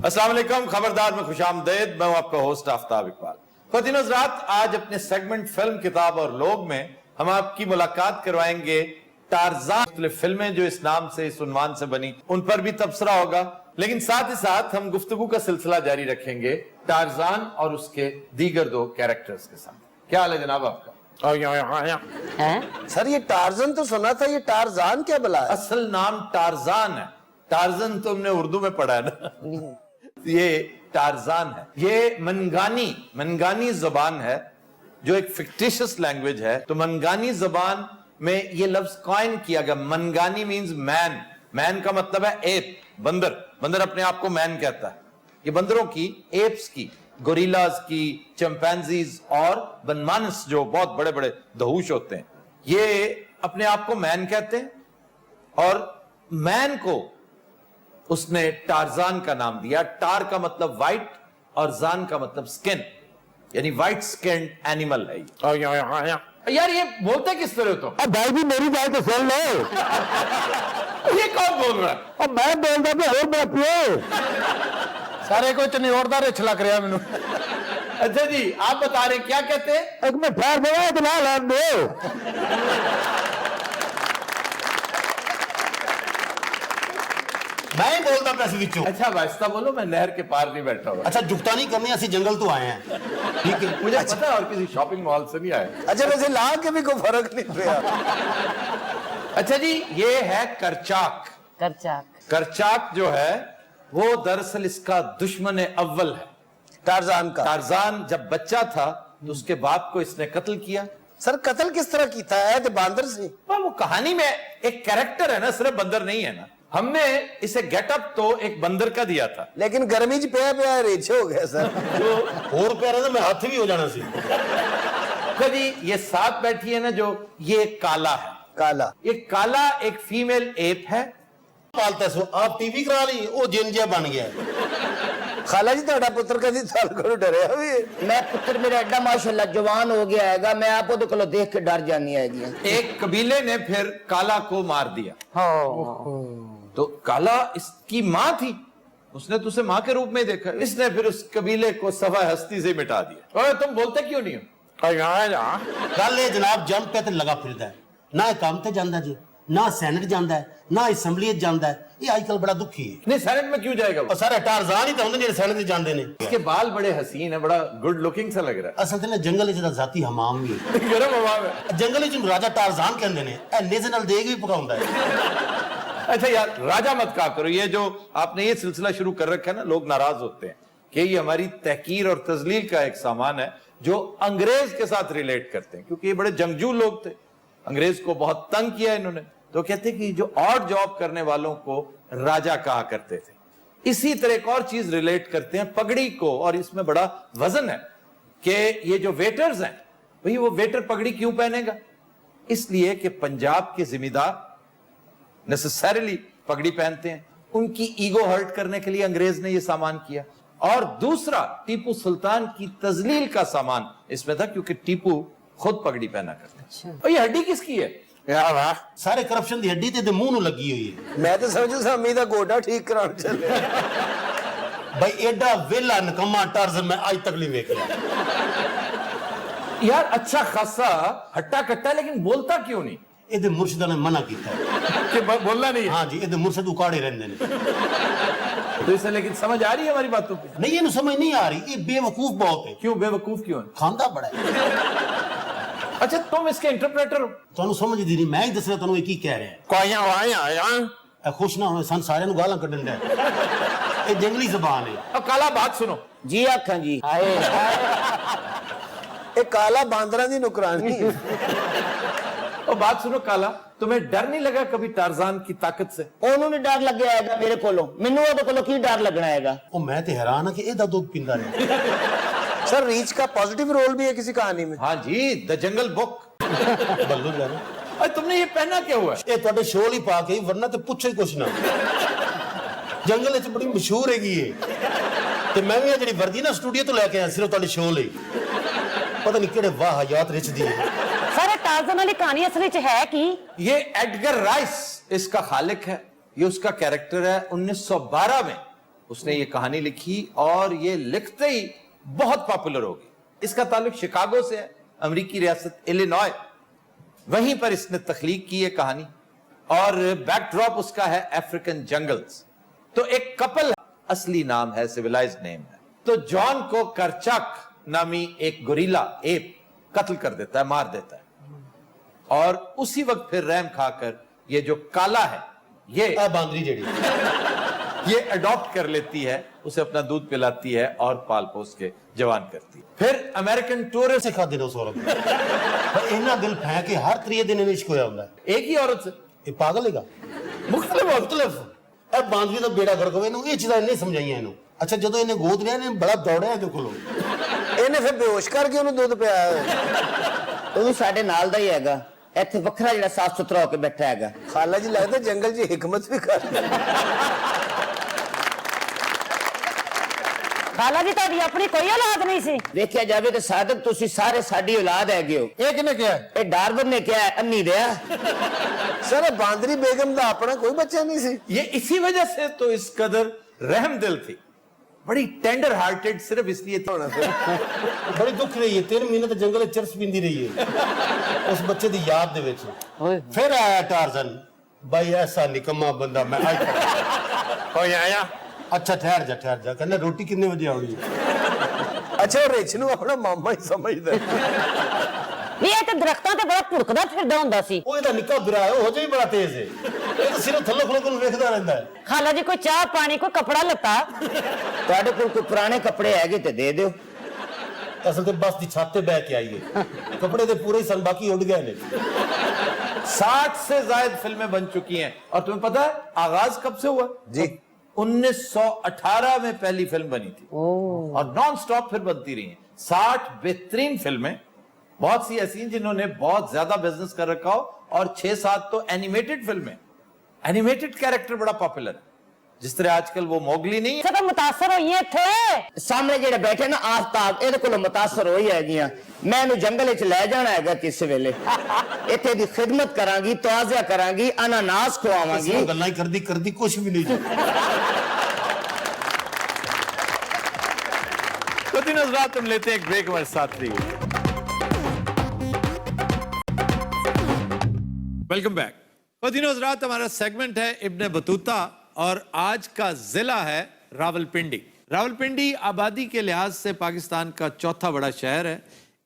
अस्सलाम वालेकुम, खबरदार में खुशामदीद। मैं हूं आपका होस्ट आफ्ताब इकबाल। ख़वातीन हज़रात, आज अपने सेगमेंट फिल्म, किताब और लोग में हम आपकी मुलाकात करवाएंगे टारज़ान। फिल्में जो इस नाम से, इस उन्वान से बनी, उन पर भी तबसरा होगा, लेकिन साथ ही साथ हम गुफ्तगू का सिलसिला जारी रखेंगे टारज़ान और उसके दीगर दो कैरेक्टर्स के साथ। क्या हाल है जनाब आपका? सर ये टार्जन तो सुना था, ये टारजान क्या बला है? असल नाम टारज़ान है। टारज़न तो हमने उर्दू में पढ़ा है ना। ये टारज़ान है। ये मनगानी ज़बान है जो एक फिक्टिशियस लैंग्वेज है। तो मनगानी ज़बान में ये लफ्ज कॉइन किया गया। मनगानी मींस मैन। मैन का मतलब है एप, बंदर। बंदर अपने आप को मैन कहता है। ये बंदरों की, एप्स की, गोरिल्लास की, चिंपैंजीज और बनमानस जो बहुत बड़े बड़े दहूश होते हैं, ये अपने आप को मैन कहते हैं। और मैन को उसने टारजान का नाम दिया। टार का मतलब वाइट और जान का मतलब स्किन, यानी वाइट स्किन एनिमल है ये। यार ये बोलते किस तरह तो? अब भाई भी मेरी बात तो सुन लो। ये कौन बोल रहा है? अब मैं बोल रहा था और बात लो। सारे को इतनी जोरदार रिछलक रहा मैनू। अच्छा जी, आप बता रहे क्या कहते हैं? एक में ठहर दो, इतना लान दो। मैं ही बोलता पैसे बिचू। अच्छा वास्ता बोलो, मैं नहर के पार नहीं बैठा हुआ। अच्छा जुगता नहीं करनी, ऐसी जंगल तो आए हैं, ठीक है? मुझे पता है, और किसी शॉपिंग मॉल से नहीं आए। अच्छा वैसे ला के भी कोई फर्क नहीं पड़ा। अच्छा जी, ये है करचाक। करचाक जो है वो दरअसल इसका दुश्मन अव्वल है टारजान का। टारजान जब बच्चा था तो उसके बाप को इसने कत्ल किया। सर कत्ल किस तरह की था? है तो बांदर से। वो कहानी में एक कैरेक्टर है ना, सिर्फ बंदर नहीं है ना। हमने इसे गेटअप तो एक बंदर का दिया था, लेकिन गर्मी च पे रेछे हो गया सर। और पैर तो मैं हाथी भी हो जाना सी। कभी ये साथ बैठी है ना, जो ये काला है। काला, ये काला एक फीमेल एप है। पालता सो आप टीवी करा ली, वो जिन जिया बन गया। खाला जी ਤੁਹਾਡਾ ਪੁੱਤਰ कभी साल को डरिया भी? मैं पुत्र मेरा एडा माशाल्लाह जवान हो गया है, मैं आप ओदे कोलों देख के डर जानी है। एक कबीले ने फिर काला को मार दिया। तो काला इसकी माँ थी, उसने तो उसे माँ के रूप में देखा। इसने फिर उस कबीले को सवा हस्ती से मिटा दिया। और तुम बोलते क्यों नहीं हो? कल ये जनाब जंप पे लगा फिरदा है, ना काम ते जांदा जी, ना सैनेट जांदा है, ना असैम्बली जांदा है। ये आजकल बड़ा दुखी है। नहीं, सेनेट में क्यों जाएगा वो? और सारे टारजान ही तो होंदे जेडे सैनेट जांदे ने। इसके बाल बड़े हसीन है, बड़ा गुड लुकिंग सा लग रहा असल ते जंगल च जाती हमाम भी है। गरम हवा में जंगल च राजा टारजान कहंदे ने। ए नेज़े नाल देग भी पकाउंदा है। अच्छा यार, राजा मत कहा करो। ये जो आपने ये सिलसिला शुरू कर रखा है ना, लोग नाराज होते हैं कि ये हमारी तहकीर और तजलील का एक सामान है जो अंग्रेज के साथ रिलेट करते हैं, क्योंकि ये बड़े जंगजू लोग थे। अंग्रेज को बहुत तंग किया इन्होंने, तो कहते कि जो ऑड जॉब करने वालों को राजा कहा करते थे। इसी तरह एक और चीज रिलेट करते हैं पगड़ी को, और इसमें बड़ा वजन है कि ये जो वेटर्स हैं, भाई वो वेटर पगड़ी क्यों पहनेगा? इसलिए कि पंजाब के जिम्मेदार नेसेसरीली पगड़ी पहनते हैं। उनकी ईगो हर्ट करने के लिए अंग्रेज ने यह सामान किया। और दूसरा, टीपू सुल्तान की तजलील का सामान इसमें था, क्योंकि टीपू खुद पगड़ी पहना करते। और ये हड्डी किसकी है? सारे करप्शन की हड्डी ते मुंह नूं लगी हुई है। मैं तो समझू सामी दा गोडा ठीक कराने चले। भाई एडा वेला नकम्मा टार्जन मैं आज तक नहीं देखा यार। अच्छा खासा हट्टा कट्टा, लेकिन बोलता क्यों नहीं? ਇਹਦੇ ਮੁਰਸ਼ਿਦਾਂ ਨੇ मना किया कि बोलना नहीं? हाँ जी, ਇਹਦੇ मुर्शद उकाड़े रहंदे ने। तो इसे लेकिन समझ आ रही है हमारी बातों की? नहीं, ये समझ नहीं आ रही। ये बेवकूफ बहुत है। क्यों बेवकूफ क्यों है? खांदा बड़ा है। अच्छा तुम इसके इंटरप्रेटर हो? ਤੁਹਾਨੂੰ ਸਮਝ ਦੀ ਨਹੀਂ, ਮੈਂ ਹੀ ਦੱਸਣਾ ਤੁਹਾਨੂੰ ਇਹ ਕੀ ਕਹਿ ਰਿਹਾ ਹੈ। खुश ना होए सन सारे ਨੂੰ गालां ਕੱਢਣ ਦਾ। ਇਹ जंगली ਜ਼ਬਾਨ है। अब काला बात सुनो जी आखा जी। ये काला बांदरा दी नुकरानी। और बात सुनो काला, तुम्हें डर नहीं लगा कभी टारजान की ताकत से? ओनू नहीं डर लगे आएगा मेरे कोलों, मैनू ओदे कोलों की डर लगना है? ਉਹ ਮੈਂ ਤੇ ਹੈਰਾਨ ਹਾਂ ਕਿ ਇਹਦਾ ਦੁੱਧ ਪੀਂਦਾ ਰਿਹਾ। सर रीच का पॉजिटिव रोल भी है किसी कहानी में? हाँ जी, द जंगल बुक। ਬੱਲੂ ਜਾਨਾ अरे तुमने ये पहना क्या हुआ? ਇਹ ਤੁਹਾਡੇ ਸ਼ੋਅ ਲਈ ਪਾ ਕੇ, ਵਰਨਾ ਤੇ ਪੁੱਛੋ ਹੀ ਕੁਛ ਨਾ। ਜੰਗਲ ਵਿੱਚ ਬੜੀ ਮਸ਼ਹੂਰ ਹੈਗੀ ਏ, ਤੇ ਮੈਂ ਵੀ ਇਹ ਜਿਹੜੀ ਵਰਦੀ ਨਾ ਸਟੂਡੀਓ ਤੋਂ ਲੈ ਕੇ ਆਇਆ ਸਿਰਫ ਤੁਹਾਡੇ ਸ਼ੋਅ ਲਈ। ਪਤਾ ਨਹੀਂ ਕਿਹੜੇ ਵਾਹ ਹਯਾਤ ਰਿਚ ਦੀ ਹੈ। सर टार्जन वाली कहानी असल में है कि ये एडगर राइस इसका खालिक है। ये उसका कैरेक्टर है। 1912 में اس نے یہ کہانی لکھی اور یہ لکھتے ہی بہت پاپولر ہو گئی. اس کا تعلق شکاگو سے ہے, امریکی ریاست ایلینوائے. وہیں پر اس نے تخلیق کی یہ کہانی اور بیک ڈراپ اس کا ہے افریقن جنگلز. تو ایک کپل اصلی نام ہے, سیولائزڈ نیم ہے. تو جان کو کرچک نامی ایک گوریلا ایپ قتل کر دیتا ہے, مار دیتا ہے, اور اسی وقت پھر رحم کھا کر یہ جو کالا ہے یہ باندری جڑی یہ اڈاپٹ کر لیتی ہے, اسے اپنا دودھ پلاتی ہے اور پال پوس کے جوان کرتی ہے. پھر امریکن ٹورسٹ سکھا دینا اس عورت کو اینا دل پھینک کے ہر تریے دن عشق ہویا ہوتا ہے. ایک ہی عورت سے یہ پاگل ہے گا مختلف اے باندری دا بیڑا گرک ہوئے یہ چیزاں نہیں سمجھائیاں انہوں. اچھا جدو انہیں گود لیا انہیں بڑا دوڑا ہے کولو ਇਹਨੇ ਫਿਰ ਬੇਹੋਸ਼ ਕਰਕੇ ਉਹਨੂੰ ਦੁੱਧ ਪਿਆਇਆ ਉਹ ਵੀ ਸਾਡੇ ਨਾਲ ਦਾ ਹੀ ਹੈਗਾ, ਇੱਥੇ ਵੱਖਰਾ ਜਿਹੜਾ ਸਾਫ ਸੁਥਰਾ ਹੋ ਕੇ ਬੈਠਾ ਹੈਗਾ. ਖਾਲਾ ਜੀ ਲੱਗਦਾ ਜੰਗਲ 'ਚ ਹਕਮਤ ਵੀ ਕਰ ਖਾਲਾ ਜੀ ਤੁਹਾਡੀ ਆਪਣੀ ਕੋਈ ਔਲਾਦ ਨਹੀਂ ਸੀ? ਵੇਖਿਆ ਜਾਵੇ ਤਾਂ ਸਾਦਕ ਤੁਸੀਂ ਸਾਰੇ ਸਾਡੀ ਔਲਾਦ ਹੈਗੇ ਹੋ. ਇਹ ਕਿਹਨੇ ਕਿਹਾ? ਇਹ ਡਾਰਵਨ ਨੇ ਕਿਹਾ, ਅੰਨੀ ਦਿਆ. ਸਰ ਬਾਂਦਰੀ ਬੇਗਮ ਦਾ ਆਪਣਾ ਕੋਈ ਬੱਚਾ ਨਹੀਂ ਸੀ? یہ اسی وجہ سے تو اس قدر رحم دل تھی, بڑی ٹینڈر ہارٹڈ, صرف اس لیے تھی. بڑی دکھ رہی ہے 3 مہینے تو جنگل چرس پیندی رہی ہے اس بچے دی یاد دے وچ. پھر آیا ٹارزن, بھائی ایسا نکما بندہ میں آج کوئی آیا اچھا ٹھہر جا کہنا روٹی کتنے بجے آؤ گی. ਅੱਛਾ ਉਹ ਰਿਚ ਨੂੰ ਆਪਣਾ ਮਾਮਾ ਹੀ ਸਮਝਦਾ. ਵੀ ਇਹ ਤੇ ਦਰਖਤਾਂ ਤੇ ਬੜਾ ਭੁੜਕਦਾ ਫਿਰਦਾ ਹੁੰਦਾ ਸੀ. ਉਹ ਇਹਦਾ ਨਿੱਕਾ ਬਿਰਾ ਹੈ, ਉਹ ਜੇ ਬੜਾ ਤੇਜ਼ ਹੈ, ਇਹ ਤਾਂ ਸਿਰਫ ਥੱਲੇ ਖਲੋ ਕੇ ਨੂੰ ਵੇਖਦਾ ਰਹਿੰਦਾ ਹੈ. ਖਾਲਾ ਜੀ ਕੋਈ ਚਾਹ ਪਾਣੀ ਕੋਈ ਕਪੜਾ ਲੱਤਾ? ਤੁਹਾਡੇ ਕੋਲ ਕੋਈ ਪੁਰਾਣੇ ਕੱਪੜੇ ਹੈਗੇ ਤੇ ਦੇ ਦਿਓ. ਅਸਲ ਤੇ ਬਸ ਦੀ ਛੱਤ ਤੇ ਬਹਿ ਕੇ ਆਈ ਹੈ, کپڑے تے پورے ہی سن باقی اڑ گئے نے. 60 سے زائد فلمیں بن چکی ہیں, اور تمہیں پتا ہے آغاز کب سے ہوا؟ جی 1918 میں پہلی فلم بنی تھی اور نان سٹاپ پھر بنتی رہی ہیں. 60 بہترین فلمیں, بہت سی ایسی ہیں جنہوں نے بہت زیادہ بزنس کر رکھا ہو, اور 6-7 تو اینیمیٹڈ فلمیں. اینیمیٹڈ کیریکٹر بڑا پاپولر ہے, جس طرح آج کل وہ موگلی نہیں ہے. ਸਦਾ ਮੁਤਾਸਰ ਹੋਈ ਇੱਥੇ. ਸਾਹਮਣੇ ਜਿਹੜੇ ਬੈਠੇ ਨਾ ਆਫਤਾਬ, ਇਹਦੇ ਕੋਲੋਂ ਮੁਤਾਸਰ ਹੋਈ ਹੈਗੀਆਂ. ਮੈਂ ਇਹਨੂੰ ਜੰਗਲ ਵਿੱਚ ਲੈ ਜਾਣਾ ਹੈਗਾ ਕਿਸੇ ਵੇਲੇ, ਇੱਥੇ ਦੀ ਖਿਦਮਤ ਕਰਾਂਗੀ, ਤਵਾਜ਼ਿਆ ਕਰਾਂਗੀ, ਅਨਾਨਾਸ ਖਵਾਵਾਂਗੀ. ਇਸ ਗੱਲਾਂ ਹੀ ਕਰਦੀ ਕੁਛ ਵੀ ਨਹੀਂ ਜੀ. تو دن حضرات ہم لیتے ہیں ایک بریک, ہمارے ساتھ رہیے. Welcome back. خواتین و حضرات, ہمارا سیگمنٹ ہے ابن بطوطہ اور آج کا ضلع ہے راولپنڈی. راولپنڈی آبادی کے لحاظ سے پاکستان کا چوتھا بڑا شہر ہے.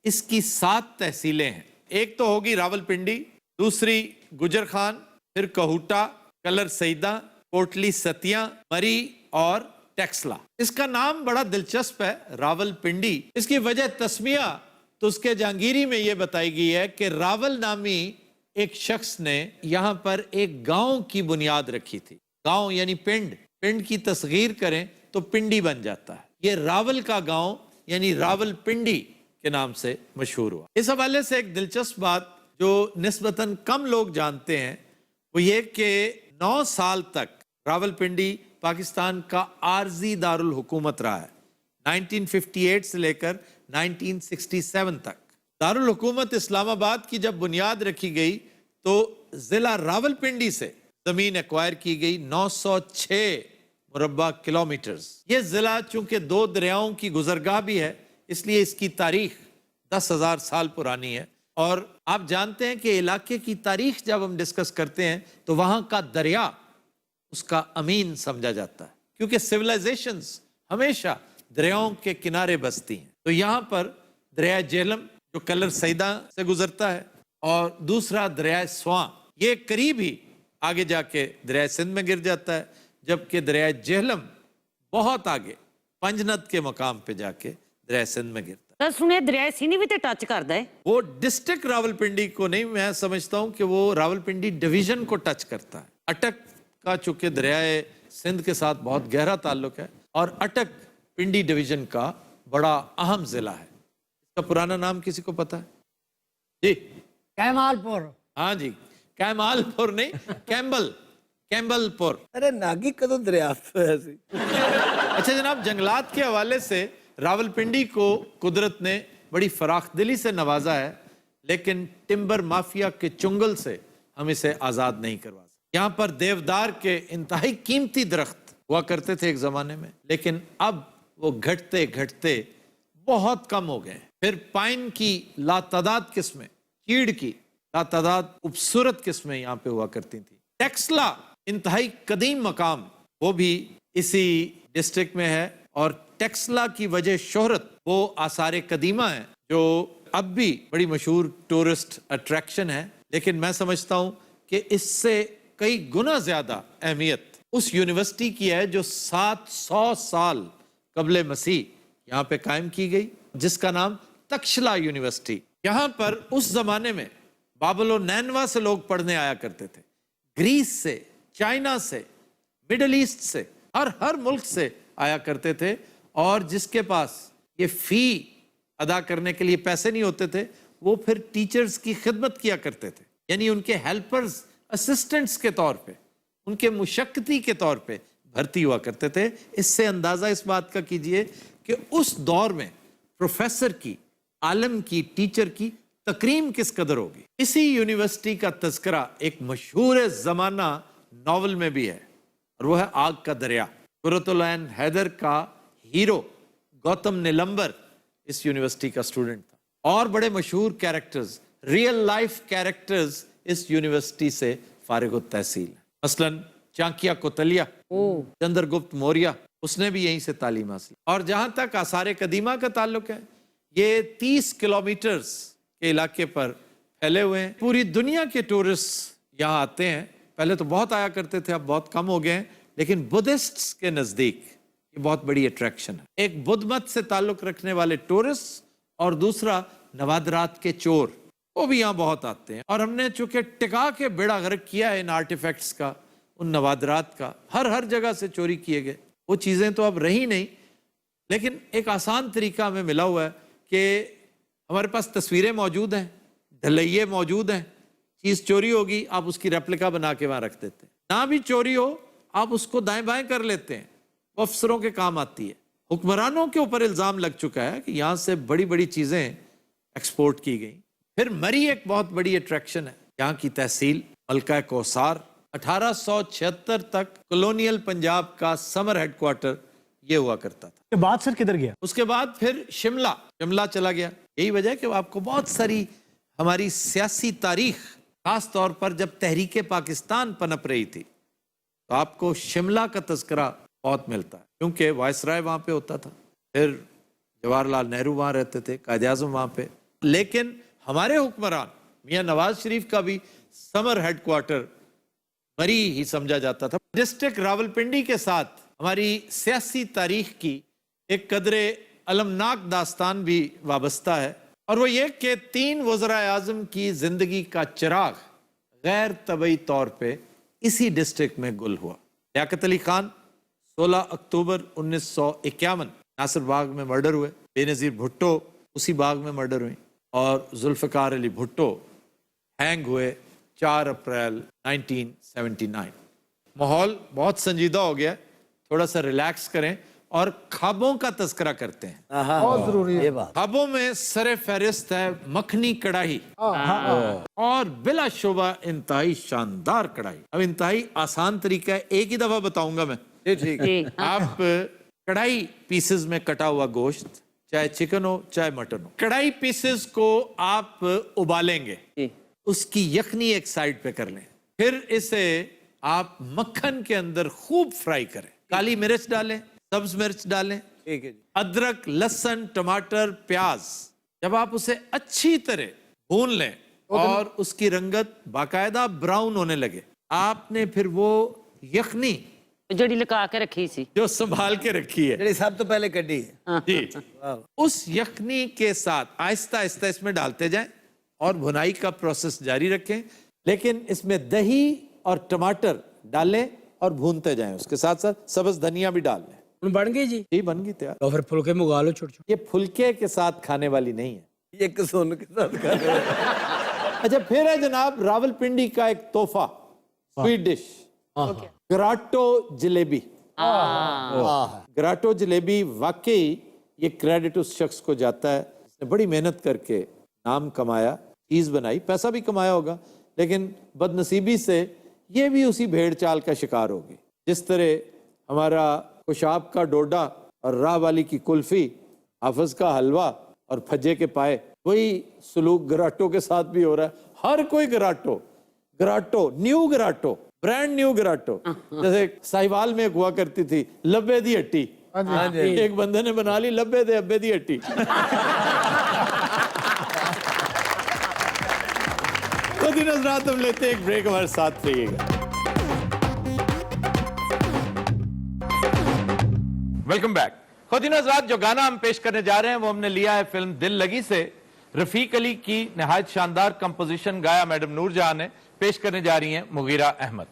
اس کی 7 تحصیلیں ہیں. ایک تو ہوگی راولپنڈی, دوسری گجر خان, پھر کہوٹا, کلر سیدہ, کوٹلی ستیاں, مری اور ٹیکسلا. اس کا نام بڑا دلچسپ ہے راولپنڈی. اس کی وجہ تسمیہ تو اس کے جہانگیری میں یہ بتائی گئی ہے کہ راول نامی ایک شخص نے یہاں پر ایک گاؤں کی بنیاد رکھی تھی. گاؤں یعنی پنڈ, پنڈ کی تصغیر کریں تو پنڈی بن جاتا ہے. یہ راول کا گاؤں یعنی راول پنڈی کے نام سے مشہور ہوا. اس حوالے سے ایک دلچسپ بات جو نسبتاً کم لوگ جانتے ہیں وہ یہ کہ 9 سال تک راول پنڈی پاکستان کا عارضی دارالحکومت رہا ہے. 1958 سے لے کر 1967 تک. دارالحکومت اسلام آباد کی جب بنیاد رکھی گئی تو ضلع راولپنڈی سے زمین ایکوائر کی گئی 906 مربع کلومیٹرز. یہ ضلع چونکہ 2 دریاؤں کی گزرگاہ بھی ہے اس لیے اس کی تاریخ 10,000 سال پرانی ہے. اور آپ جانتے ہیں کہ علاقے کی تاریخ جب ہم ڈسکس کرتے ہیں تو وہاں کا دریا اس کا امین سمجھا جاتا ہے, کیونکہ سیولائزیشنز ہمیشہ دریاؤں کے کنارے بستی ہیں. تو یہاں پر دریائے جہلم جو کلر سیدہ سے گزرتا ہے, اور دوسرا دریائے سواں, یہ قریب ہی آگے جا کے دریائے سندھ میں گر جاتا ہے, جبکہ دریائے جہلم بہت آگے پنجنت کے مقام پہ جا کے دریائے سندھ میں گرتا ہے. ਤਾਂ ਸੁਣਿਆ ਦਰਿਆ ਸੀਨੀ ਵੀ ਤੇ ਟੱਚ ਕਰਦਾ ਹੈ. وہ ڈسٹرکٹ راولپنڈی کو نہیں, میں سمجھتا ہوں کہ وہ راولپنڈی ڈویژن کو ٹچ کرتا ہے. اٹک کا چونکہ دریائے سندھ کے ساتھ بہت گہرا تعلق ہے, اور اٹک پنڈی ڈویژن کا بڑا اہم ضلع ہے. اس کا پرانا نام کسی کو پتا ہے؟ جی کیمال پور. ہاں جی, کیمال پور نہیں, کیمبل پور. ਅਰੇ ਨਾਗੀ ਕਦੋਂ ਦਰਿਆਫਤ ਹੋਇਆ ਸੀ? اچھا جناب, جنگلات کے حوالے سے راولپنڈی کو قدرت نے بڑی فراخ دلی سے نوازا ہے, لیکن ٹمبر مافیا کے چنگل سے ہم اسے آزاد نہیں کروا سکتے. یہاں پر دیودار کے انتہائی قیمتی درخت ہوا کرتے تھے ایک زمانے میں، لیکن اب وہ گھٹتے گھٹتے بہت کم ہو گئے. پھر پائن کی لاتعداد قسمیں، چیڑ کی لاتعداد خوبصورت قسمیں یہاں پہ ہوا کرتی تھیں. ٹیکسلا انتہائی قدیم مقام، وہ بھی اسی ڈسٹرکٹ میں ہے، اور ٹیکسلا کی وجہ شہرت وہ آثار قدیمہ ہیں جو اب بھی بڑی مشہور ٹورسٹ اٹریکشن ہے. لیکن میں سمجھتا ہوں کہ اس سے کئی گنا زیادہ اہمیت اس یونیورسٹی کی ہے جو 700 سال قبل مسیح یہاں پہ قائم کی گئی، جس کا نام تکشلا یونیورسٹی. یہاں پر اس زمانے میں بابل و نینوا سے لوگ پڑھنے آیا کرتے تھے، گریس سے، چائنا سے، مڈل ایسٹ سے، ہر ملک سے آیا کرتے تھے. اور جس کے پاس یہ فی ادا کرنے کے لیے پیسے نہیں ہوتے تھے وہ پھر ٹیچرز کی خدمت کیا کرتے تھے، یعنی ان کے ہیلپرز، اسسٹنٹس کے طور پہ، ان کے مشقتی کے طور پہ بھرتی ہوا کرتے تھے. اس سے اندازہ اس بات کا کیجئے کہ اس دور میں پروفیسر کی، عالم کی، ٹیچر کی تکریم کس قدر ہوگی. اسی یونیورسٹی کا تذکرہ ایک مشہور زمانہ ناول میں بھی ہے، اور وہ ہے آگ کا دریا. قرۃ العین حیدر کا ہیرو گوتم نیلمبر اس یونیورسٹی کا اسٹوڈنٹ تھا، اور بڑے مشہور کیریکٹرز، ریئل لائف کیریکٹرز اس یونیورسٹی سے فارغ التحصیل ہیں. مثلا چانکیا کوتلیا، چندر گپت موریہ، اس نے بھی یہیں سے تعلیم حاصل. اور جہاں تک آثار قدیمہ کا تعلق ہے، یہ 30 کلومیٹرز کے علاقے پر پھیلے ہوئے ہیں. پوری دنیا کے ٹورسٹ یہاں آتے ہیں. پہلے تو بہت آیا کرتے تھے، اب بہت کم ہو گئے ہیں، لیکن بدھسٹس کے نزدیک یہ بہت بڑی اٹریکشن ہے. ایک بدھ مت سے تعلق رکھنے والے ٹورسٹ، اور دوسرا نوادرات کے چور، وہ بھی یہاں بہت آتے ہیں. اور ہم نے چونکہ ٹکا کے بیڑا غرق کیا ہے ان آرٹیفیکٹس کا، ان نوادرات کا، ہر جگہ سے چوری کیے گئے. وہ چیزیں تو اب رہی نہیں، لیکن ایک آسان طریقہ ہمیں ملا ہوا ہے کہ ہمارے پاس تصویریں موجود ہیں، ڈھلئیے موجود ہیں. چیز چوری ہوگی، آپ اس کی ریپلیکا بنا کے وہاں رکھ دیتے ہیں. نہ بھی چوری ہو، آپ اس کو دائیں بائیں کر لیتے ہیں، وہ افسروں کے کام آتی ہے. حکمرانوں کے اوپر الزام لگ چکا ہے کہ یہاں سے بڑی بڑی چیزیں ایکسپورٹ کی گئیں. پھر مری ایک بہت بڑی اٹریکشن ہے. یہاں کی تحصیل ملکہ کوثار، 1876 تک کلونیل پنجاب کا سمر ہیڈ کوارٹر یہ ہوا کرتا تھا. کے بعد سر کدھر گیا؟ اس کے بعد پھر شملہ چلا گیا. یہی وجہ ہے کہ آپ کو بہت ساری ہماری سیاسی تاریخ، خاص طور پر جب تحریک پاکستان پنپ رہی تھی، تو آپ کو شملہ کا تذکرہ بہت ملتا ہے، کیونکہ وائس رائے وہاں پہ ہوتا تھا. پھر جواہر لال نہرو وہاں رہتے تھے، قائد اعظم وہاں پہ. لیکن ہمارے حکمران میاں نواز شریف کا بھی سمر ہیڈ کوارٹر مری ہی سمجھا جاتا تھا. ڈسٹرکٹ راولپنڈی کے ساتھ ہماری سیاسی تاریخ کی ایک قدرے المناک داستان بھی وابستہ ہے، اور وہ یہ کہ 3 وزراء اعظم کی زندگی کا چراغ غیر طبعی طور پہ اسی ڈسٹرکٹ میں گل ہوا. لیاقت علی خان 16 اکتوبر 1951 ناصر باغ میں مرڈر ہوئے. بے نظیر بھٹو اسی باغ میں مرڈر ہوئی، اور ذوالفقار علی بھٹو ہینگ ہوئے 4 اپریل 1979. ماحول بہت سنجیدہ ہو گیا، تھوڑا سا ریلیکس کریں اور خوابوں کا تذکرہ کرتے ہیں. بہت ضروری ہے. خوابوں میں سر فہرست ہے مکھنی کڑاہی، اور بلا شبہ انتہائی شاندار کڑاہی. اب انتہائی آسان طریقہ ہے، ایک ہی دفعہ بتاؤں گا میں. جی آپ کڑاہی پیسز میں کٹا ہوا گوشت، چاہے چکن ہو چاہے مٹن ہو، کڑاہی پیسز کو آپ ابالیں گے، اس کی یخنی ایک سائڈ پہ کر لیں. پھر اسے آپ مکھن کے اندر خوب فرائی کریں. کالی مرچ ڈالیں، سبز مرچ ڈالیں، ادرک، لہسن، ٹماٹر، پیاز. جب آپ اسے اچھی طرح بھون لیں اور اس کی رنگت باقاعدہ براؤن ہونے لگے، آپ نے پھر وہ یخنی جڑی لکا کے رکھی سی، جو سنبھال کے رکھی ہے، جڑی سب تو پہلے کڈی ہے، جی، اس یخنی کے ساتھ آہستہ آہستہ اس میں ڈالتے جائیں اور بھنائی کا پروسیس جاری رکھیں. لیکن اس میں دہی اور ٹماٹر ڈالیں اور بھونتے جائیں. اس کے ساتھ ساتھ سبز دھنیا بھی ڈال لیں. بن گئی جی؟ جی بن گئی تیار. تو پھر پھلکے منگا لو چھوٹے چھوٹے. یہ پھلکے کے ساتھ کھانے والی نہیں ہے، یہ کسون کے ساتھ کھانے والی. اچھا پھر ہے جناب راول پنڈی کا ایک تحفہ، سویٹ ڈش، گراٹو جلیبی. گراٹو جلیبی واقعی یہ کریڈٹ اس شخص کو جاتا ہے جس نے بڑی محنت کر کے نام کمایا، چیز بنائی، پیسہ بھی کمایا ہوگا، لیکن بد نصیبی سے یہ بھی اسی بھیڑ چال کا شکار ہوگی. جس طرح हमारा खुशाब का डोडा और राह वाली की कुल्फी, हाफिज का हलवा और फज्जे के पाए, वही सलूक गराटो के साथ भी हो रहा है। हर कोई गराटो, न्यू गराटो, ब्रांड न्यू गराटो। जैसे साहिवाल में एक हुआ करती थी लब्बे दी हट्टी, एक बंदे ने बना ली लब्बे दे अब्बे दी हट्टी। तो दिन रात हम लेते हैं एक ब्रेक, हमारे साथ रहिएगा। Welcome back. खुदीन हज़रात, जो गाना हम पेश करने जा रहे हैं वो हमने लिया है फिल्म दिल लगी से। रफीक अली की निहायत शानदार कंपोजिशन, गाया मैडम नूर जहां ने, पेश करने जा रही हैं मुगीरा अहमद।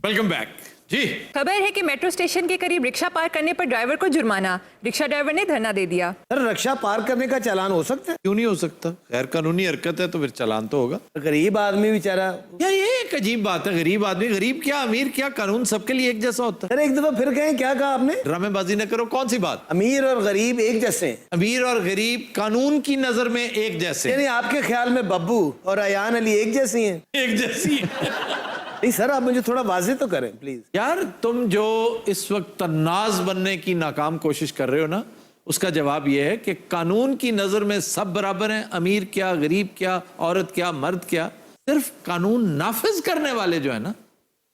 वेलकम बैक जी। खबर है कि मेट्रो स्टेशन के करीब रिक्शा पार्क करने पर ड्राइवर को जुर्माना, रिक्शा ड्राइवर ने धरना दे दिया। सर रिक्शा पार्क करने का चालान हो सकता है? क्यों नहीं हो सकता? गैर कानूनी हरकत है तो फिर चालान तो होगा। गरीब आदमी बेचारा। यार ये एक अजीब बात है, गरीब आदमी, गरीब क्या अमीर क्या, कानून सबके लिए एक जैसा होता है। सर एक दफा फिर कहें, क्या कहा आपने? ड्रामेबाजी न करो। कौन सी बात? अमीर और गरीब एक जैसे हैं। अमीर और गरीब कानून की नजर में एक जैसे। यानी आपके ख्याल में बब्बू और अयान अली एक जैसी हैं? एक जैसी। नहीं सर, आप मुझे थोड़ा वाज़ेह तो करें प्लीज। यार तुम जो इस वक्त तन्नाज बनने की नाकाम कोशिश कर रहे हो ना, उसका जवाब यह है कि कानून की नजर में सब बराबर हैं। अमीर क्या, गरीब क्या, औरत क्या, मर्द क्या। सिर्फ कानून नाफिज करने वाले जो है ना,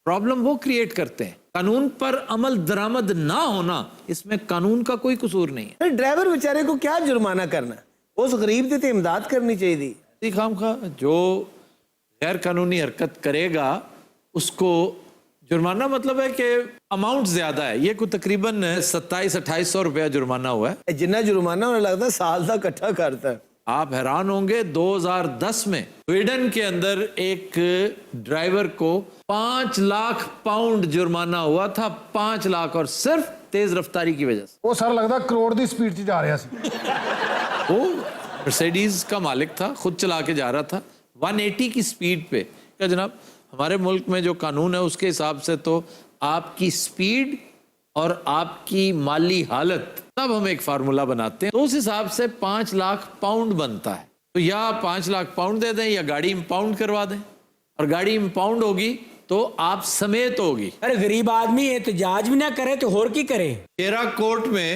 प्रॉब्लम वो क्रिएट करते हैं। कानून पर अमल दरामद ना होना, इसमें कानून का कोई कसूर नहीं है। ड्राइवर बेचारे को क्या जुर्माना करना? उस गरीब की तो इमदाद करनी चाहिए थी। खामखा जो गैर कानूनी हरकत करेगा उसको जुर्माना, मतलब है कि अमाउंट ज्यादा है। ये कोई तकरीबन 27-2800 रुपया जुर्माना हुआ है। जितना जुर्माना उन्हें लगता है साल का इकट्ठा करता है। आप हैरान होंगे, 2010 में स्वीडन के अंदर एक ड्राइवर को 5 लाख पाउंड जुर्माना हुआ था। 5 लाख, और सिर्फ तेज रफ्तारी की वजह से। ਉਹ ਸਰ ਲੱਗਦਾ ਕਰੋੜ ਦੀ ਸਪੀਡ 'ਚ ਜਾ ਰਿਹਾ ਸੀ। वो मर्सिडीज का मालिक था, खुद चला के जा रहा था 180 की स्पीड पे। क्या जनाब, हमारे मुल्क में जो कानून है उसके हिसाब से तो आपकी स्पीड और आपकी माली हालत, तब हम एक फार्मूला बनाते हैं, तो उस हिसाब से 5 लाख पाउंड बनता है। तो या 5 लाख पाउंड दे दें या गाड़ी इंपाउंड करवा दें, और गाड़ी इंपाउंड होगी तो आप समेत होगी। अरे गरीब आदमी एहतजाज भी ना करे तो और की करे। केरा कोर्ट में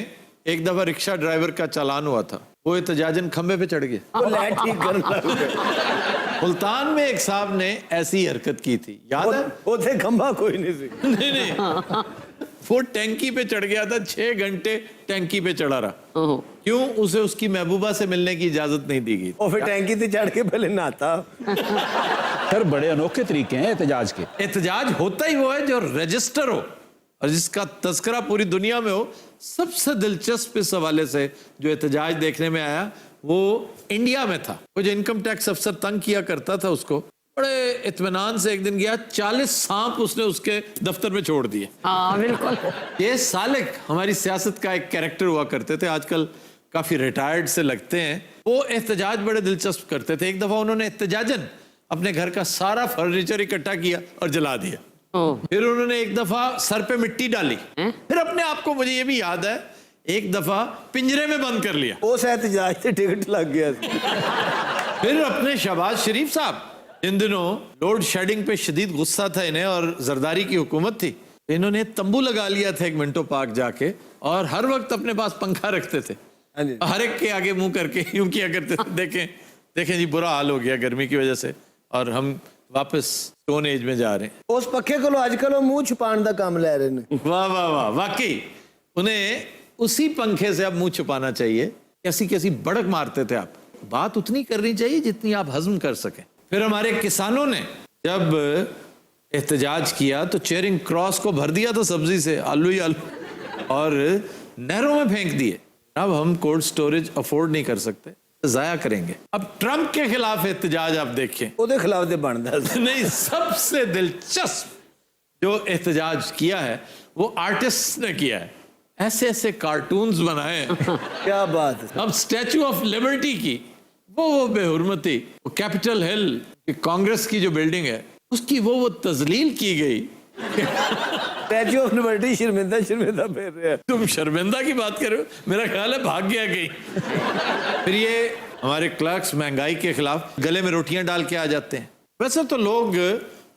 एक दफा रिक्शा ड्राइवर का चालान हुआ था, वो एहतजाजन खंबे पे चढ़ गए। वो लाइट ठीक करने लग गए। मुल्तान में एक साहब ने ऐसी हरकत की थी, याद है? वो थे खंबा कोई नहीं थी। नहीं वो टैंकी पे चढ़ गया था, 6 घंटे टैंकी पे चढ़ा रहा। क्यों? उसे उसकी महबूबा से मिलने की इजाजत नहीं दी गई। और फिर टैंकी से चढ़ के पहले नहाता। सर बड़े अनोखे तरीके हैं एहतजाज के। एहतजाज होता ही वो है जो रजिस्टर हो और जिसका तस्करा पूरी दुनिया में हो। सबसे दिलचस्प इस हवाले से जो एहतजाज देखने में आया वो इंडिया में था। वो जो इनकम टैक्स अफसर तंग किया करता था उसको, बड़े इत्मीनान से एक दिन गया, 40 सांप उसने उसके दफ्तर में छोड़ दिए। हाँ बिल्कुल। ये सालिक हमारी सियासत का एक कैरेक्टर हुआ करते थे, आजकल काफी रिटायर्ड से लगते हैं। वो एहतजाज बड़े दिलचस्प करते थे। एक दफा उन्होंने एहतजाजन अपने घर का सारा फर्नीचर इकट्ठा किया और जला दिया। फिर उन्होंने एक दफा सर पे मिट्टी डाली। फिर अपने आप को, मुझे ये भी याद है, एक दफा पिंजरे में बंद कर लिया। उस एहतजाज से टिकट लग गया। फिर अपने शहबाज शरीफ साहब, इन दिनों लोड शेडिंग पे शदीद गुस्सा था इन्हें और जरदारी की हुकूमत थी, इन्होंने तंबू लगा लिया था एक मिंटो पार्क जाके, और हर वक्त अपने पास पंखा रखते थे। हर एक के आगे मुंह करके यूं किया करते थे, देखें देखें जी बुरा हाल हो गया गर्मी की वजह से और हम वापस स्टोन एज में जा रहे हैं। उस पक्के को आजकल वो मुंह छुपाने का काम ले रहे हैं। वाह वाह वाह, वाकई उन्हें उसी पंखे से अब मुंह छुपाना चाहिए। कैसी कैसी बड़क मारते थे आप। बात उतनी करनी चाहिए जितनी आप हजम कर सकें। फिर हमारे किसानों ने जब एहतजाज किया तो चेरिंग क्रॉस को भर दिया था सब्जी से, आलू ही आलू, और नहरों में फेंक दिए। अब हम कोल्ड स्टोरेज अफोर्ड नहीं कर सकते, जाया करेंगे। अब ट्रंप के खिलाफ एहतजाज आप देखें, ਉਹਦੇ खिलाफ तो बनता नहीं, सबसे दिलचस्प जो एहतजाज किया है वो आर्टिस्ट ने किया है। ऐसे ऐसे कार्टून्स बनाए। क्या बात है। अब स्टैचू ऑफ लिबर्टी की वो बेहुरमती, वो कैपिटल हिल कांग्रेस की जो बिल्डिंग है उसकी वो तजलील की गई। स्टैचू ऑफ लिबर्टी शर्मिंदा शर्मिंदा फिर रहे हैं। तुम शर्मिंदा की बात कर रहे हो, मेरा ख्याल है भाग गया कहीं। फिर ये हमारे क्लर्क्स महंगाई के खिलाफ गले में रोटियां डाल के आ जाते हैं। वैसे तो लोग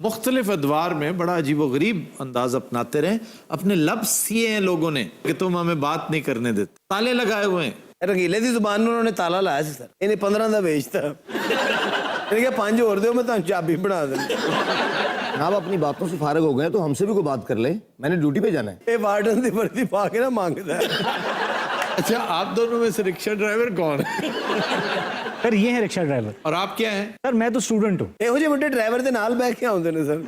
मुख्तलिफ अदवार में बड़ा अजीब गरीब अंदाज अपनाते रहे, अपने लफ्ज सिए हैं लोगों ने कि तुम हमें बात नहीं करने देते, ताले लगाए हुए हैं। रंगीले की जुबान में उन्होंने ताला लाया सी सर, इन्हें 15 का बेचता, इन्हें क्या 5 और दो मैं तो चाबी बना दूं। आप अपनी बातों से फारिग हो गए तो हमसे भी कोई बात कर ले, मैंने ड्यूटी पे जाना है। ये वार्डन की वर्दी पा के ना मांगता है। अच्छा, आप दोनों में से रिक्शा ड्राइवर कौन है? सर ये है रिक्शा ड्राइवर। और आप क्या हैं? सर मैं तो स्टूडेंट हूँ। ਇਹੋ ਜਿਹੇ ਵੱਡੇ ਡਰਾਈਵਰ ਦੇ ਨਾਲ ਬਹਿ ਕੇ ਆਉਂਦੇ ਨੇ ਸਰ।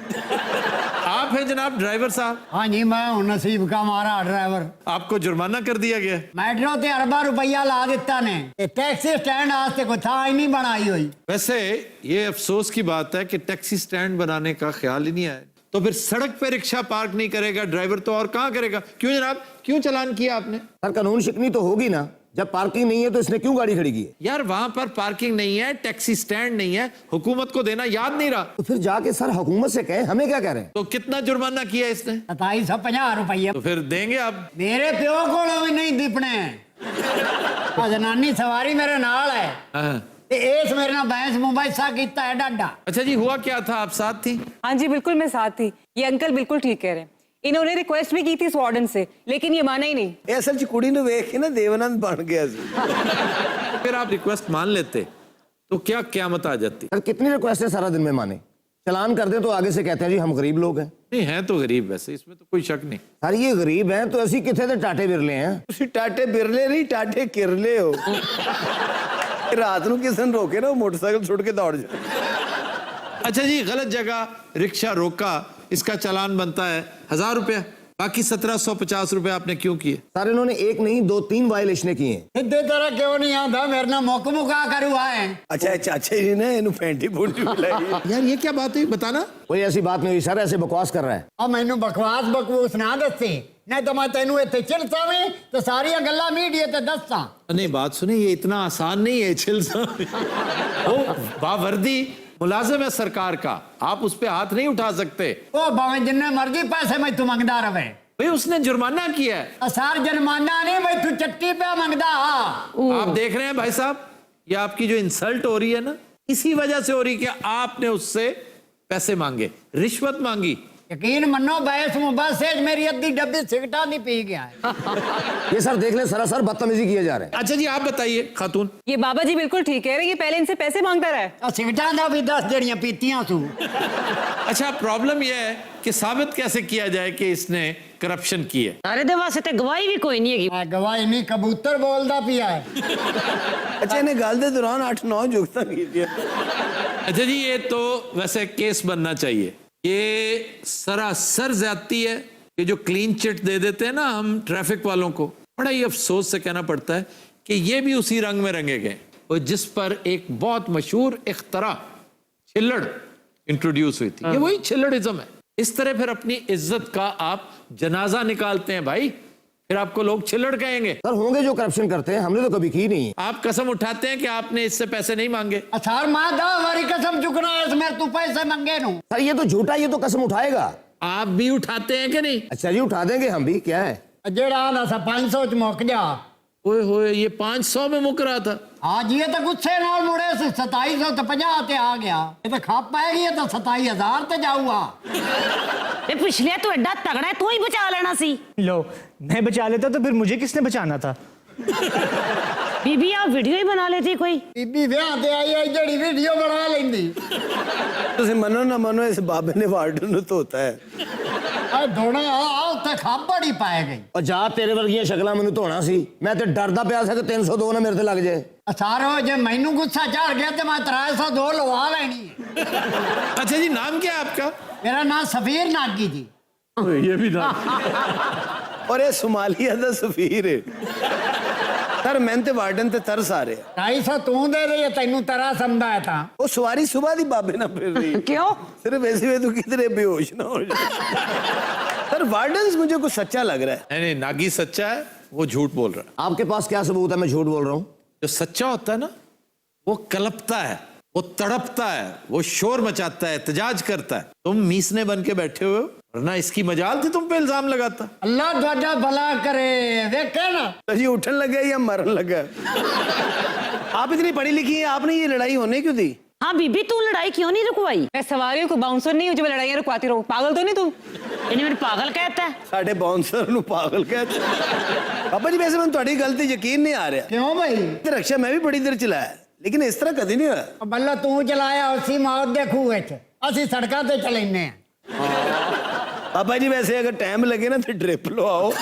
आप हैं जनाब ड्राइवर साहब? हाँ जी मैं हूँ नसीब का मारा ड्राइवर। आपको जुर्माना कर दिया गया? मेट्रो ते अरबा रुपया ला दिता ने, टैक्सी स्टैंड आस्ते कोई था ही नहीं बनाई हुई। वैसे ये अफसोस की बात है कि टैक्सी स्टैंड बनाने का ख्याल ही नहीं आया। तो फिर सड़क पे रिक्शा पार्क नहीं करेगा ड्राइवर तो और कहाँ करेगा? क्यों जनाब, क्यों चालान किया आपने? सर कानून शिकनी तो होगी ना, जब पार्किंग नहीं है तो इसने क्यों गाड़ी खड़ी की है? यार वहां पर पार्किंग नहीं है, टैक्सी स्टैंड नहीं है, हुकूमत को देना याद नहीं रहा। तो फिर जाके सर हुकूमत से कहें, हमें क्या कह रहे हैं? तो कितना जुर्माना किया इसने? 2750 रुपया। तो फिर देंगे आप? मेरे प्यो को भी नहीं दिपने। जनानी सवारी मेरे नाल है, हाँ। इस मेरे नाल बैंस मुबाइसा कीता है डाडा। अच्छा जी, हुआ क्या था? आप साथ थी? हाँ जी बिल्कुल मैं साथ थी। ये अंकल बिल्कुल ठीक कह रहे हैं। इन्होंने रिक्वेस्ट भी की थी इस वार्डन से, लेकिन ये माना ही नहीं। ਇਹ ਅਸਲ 'ਚ ਕੁੜੀ ਨੂੰ ਵੇਖ ਕੇ ਨਾ ਦੇਵਨੰਦ ਬਣ ਗਿਆ ਸੀ। फिर आप रिक्वेस्ट मान लेते तो क्या क़यामत आ जाती? सर कितनी रिक्वेस्ट है सारा दिन में माने? चलान कर दे तो आगे से कहते हैं जी हम गरीब लोग हैं। नहीं है तो गरीब, वैसे इसमें तो कोई शक नहीं। सर ये गरीब हैं तो ਅਸੀਂ ਕਿੱਥੇ ਦੇ ਟਾਟੇ ਬਿਰਲੇ हैं। ਤੁਸੀਂ ਟਾਟੇ ਬਿਰਲੇ ਨਹੀਂ ਟਾਟੇ ਕਿਰਲੇ ਹੋ। ਰਾਤ ਨੂੰ ਕਿਸੇ ਨੂੰ ਰੋਕੇ ਨਾ ਉਹ ਮੋਟਰਸਾਈਕਲ ਛੁੱਟ ਕੇ ਦੌੜ ਜਾ। अच्छा जी, गलत जगह रिक्शा रोका, इसका चालान बनता है 1000 रुपया, बाकी 1750 रुपया आपने क्यों किए? सर इन्होंने एक नहीं 2-3 वायलेशनें की हैं। सीधे तरह क्यों नहीं आता, मेरे नाल मुक मुका करू आए। ਅੱਛਾ ਚਾਚੇ ਜੀ ਨੇ ਇਹਨੂੰ ਫੈਂਟੀ ਫੂੰਟੀ ਲਾਈ। यार ये क्या बात हुई, बताना। कोई ऐसी बात नहीं हुई सर, ऐसे बकवास कर रहा है। ਆ ਮੈਨੂੰ ਬਕਵਾਸ ਬਕਵੂਸ ਨਾ ਦੱਸੇ, ਨਹੀਂ ਤਾਂ ਮੈਂ ਤੈਨੂੰ ਇੱਥੇ ਚਿਲਸਾਵੇਂ ਤੇ ਸਾਰੀਆਂ ਗੱਲਾਂ ਮੀਡੀਆ ਤੇ ਦੱਸਾਂ। नहीं बात सुनिए, ये इतना आसान नहीं है छिलसा। वो बावर्दी मुलाजिम है सरकार का, आप उस पे हाथ नहीं उठा सकते। ਉਹ ਭਾਵੇਂ ਜਿੰਨੇ ਮਰਜ਼ੀ ਪੈਸੇ ਮੈਥੋਂ ਮੰਗਦਾ ਰਵੇ, भाई उसने जुर्माना किया है। ਅਸਾਰ ਜੁਰਮਾਨਾ ਨਹੀਂ ਮੈਥੋਂ ਚੱਟੀ ਪਿਆ ਮੰਗਦਾ। आप देख रहे हैं भाई साहब, ये आपकी जो इंसल्ट हो रही है ना, इसी वजह से हो रही कि आपने उससे पैसे मांगे, रिश्वत मांगी। यकीन मनो बैस मुबासेज मेरी अद्धी डब्बी सिगटा नहीं पी गया है। ये सर देख ले सरासर बदतमीजी किए जा रहे हैं। अच्छा जी आप बताइए खातून। ये बाबा जी बिल्कुल ठीक कह रहे हैं, ये पहले इनसे पैसे मांगता रहा है। सिगटा दा भी 10 जड़ियां पीतियां सू। अच्छा प्रॉब्लम यह है कि साबित कैसे किया जाए कि इसने करप्शन की है? सारे दे वास्ते ते गवाही भी कोई नहीं है। गवाही नहीं, कबूतर बोलदा पिया है। ਅੱਛਾ ਇਹਨੇ ਗੱਲ ਦੇ ਦੌਰਾਨ 8-9 ਜੁਗਤਾਂ ਕੀਤੀਆਂ। अच्छा जी ये तो वैसे केस बनना चाहिए। ये सरासर ज्यादती है कि जो क्लीन चिट दे देते हैं ना हम ट्रैफिक वालों को, बड़ा ही अफसोस से कहना पड़ता है कि ये भी उसी रंग में रंगे गए, और जिस पर एक बहुत मशहूर इख्तरा छिल्लड़ इंट्रोड्यूस हुई थी। ये वही छिल्लड़िज्म है। इस तरह फिर अपनी इज्जत का आप जनाजा निकालते हैं भाई, फिर आपको लोग छिल्लड़ कहेंगे। सर होंगे जो करप्शन करते हैं, हमने तो कभी की नहीं है। आप कसम उठाते हैं कि आपने इससे पैसे नहीं मांगे। असार मां दा वारी कसम चुकना है इसमें तू पैसे मांगे नु। सर ये तो झूठा, ये तो कसम उठाएगा। आप भी उठाते हैं कि नहीं? अच्छा जी उठा देंगे हम भी, क्या है। जेड़ा आदा सा 500 च मुक जा। ओए होए, ये 500 में मुक रहा था। आज ये तो गुस्से नाल मुड़े से 2750 ते आ गया। ये तो खप पाएगी, ये तो 27000 ते जाऊगा। ये पिछले तो एडा तगड़ा है, तू ही बचा लेना सी। लो मैं बचा लेता तो फिर मुझे किसने बचाना था। बीबी आप वीडियो ही बना लेती कोई। बीबी ब्याह ते आई है जड़ी वीडियो बना लेंदी। ਤੁਸੀਂ ਮੰਨੋ ਨਾ ਮੰਨੋ ਇਸ ਬਾਬੇ ਨੇ ਵਾਰਡਨ ਨੂੰ ਧੋਤਾ ਹੈ। आ धोना आ उत्ते खप बड़ी पाए गई। और जा तेरे वर्गियां शक्लां मैनू धोना सी, मैं ते डरदा पिया सा कि 302 ना मेरे ते लग जाए। सारो जे मैनू गुस्सा चढ़ गया तो मैं 302 लवा लेनी है। अच्छा जी नाम क्या है आपका? मेरा नाम सफीर नागी जी। ये भी नाम। ਔਰ ਇਹ ਸੋਮਾਲੀਆ ਦਾ ਸਫੀਰ ਹੈ। ਸਰ ਮੈਂ ਤੇ ਵਾਰਡਨ ਤੇ ਤਰਸ ਆ ਰਿਹਾ। 250 तू दे दे, तेनू तरा समझा है था। ਉਹ ਸਵਾਰੀ ਸੁਬਾਹ ਦੀ ਬਾਬੇ ਨਾਲ ਫਿਰ ਰਹੀ ਹੈ। क्यों? सिर्फ ऐसे में तू कितने बेहोश ना हो जाए। सर वार्डन मुझे कुछ सच्चा लग रहा है। नहीं नागी सच्चा है, वो झूठ बोल रहा है। आपके पास क्या सबूत है मैं झूठ बोल रहा हूँ? जो सच्चा होता है ना, वो कलपता है, वो तड़पता है, वो शोर मचाता है, एहतजाज करता है। तुम मीसने बन के बैठे हुए हो, वरना इसकी मजाल थी तुम पे इल्जाम लगाता। अल्लाह द्वाजा भला करे। देखे ना तो जी उठन लगा या मरन लगा। आप इतनी पढ़ी लिखी हैं, आपने ये लड़ाई होने क्यों दी? हाँ बीबी तू लड़ाई क्यों नहीं रुकवाई? मैं सवारियों को बाउंसर नहीं हूँ जो मैं लड़ाइयाँ रुकवाती रहूँ। पागल तो नहीं तू? इन्हें मेरे पागल कहता है। ਸਾਡੇ ਬਾਉਂਸਰ ਨੂੰ ਪਾਗਲ ਕਹਿੰਦੇ ਬਾਬਾ ਜੀ ਵੈਸੇ ਮੈਨੂੰ ਤੁਹਾਡੀ ਗੱਲ ਤੇ ਯਕੀਨ ਨਹੀਂ ਆ ਰਿਹਾ क्यों भाई? ਤੇ ਰਕਸ਼ਾ ਮੈਂ ਵੀ ਬੜੀ ਦੇਰ ਚਲਾਇਆ ਲੇਕਿਨ ਇਸ ਤਰ੍ਹਾਂ ਕਦੀ ਨਹੀਂ ਹੋਇਆ ਬੱਲਾ ਤੂੰ ਚਲਾਇਆ ਉਸੀ ਮੌਤ ਦੇ ਖੂਹ ਵਿੱਚ, ਅਸੀਂ ਸੜਕਾਂ ਤੇ ਚਲਾਉਂਦੇ ਆ। ਬਾਬਾ ਜੀ ਵੈਸੇ ਅਗਰ ਟਾਈਮ ਲੱਗੇ ਨਾ ਤੇ ਡ੍ਰਿਪ ਲਵਾਓ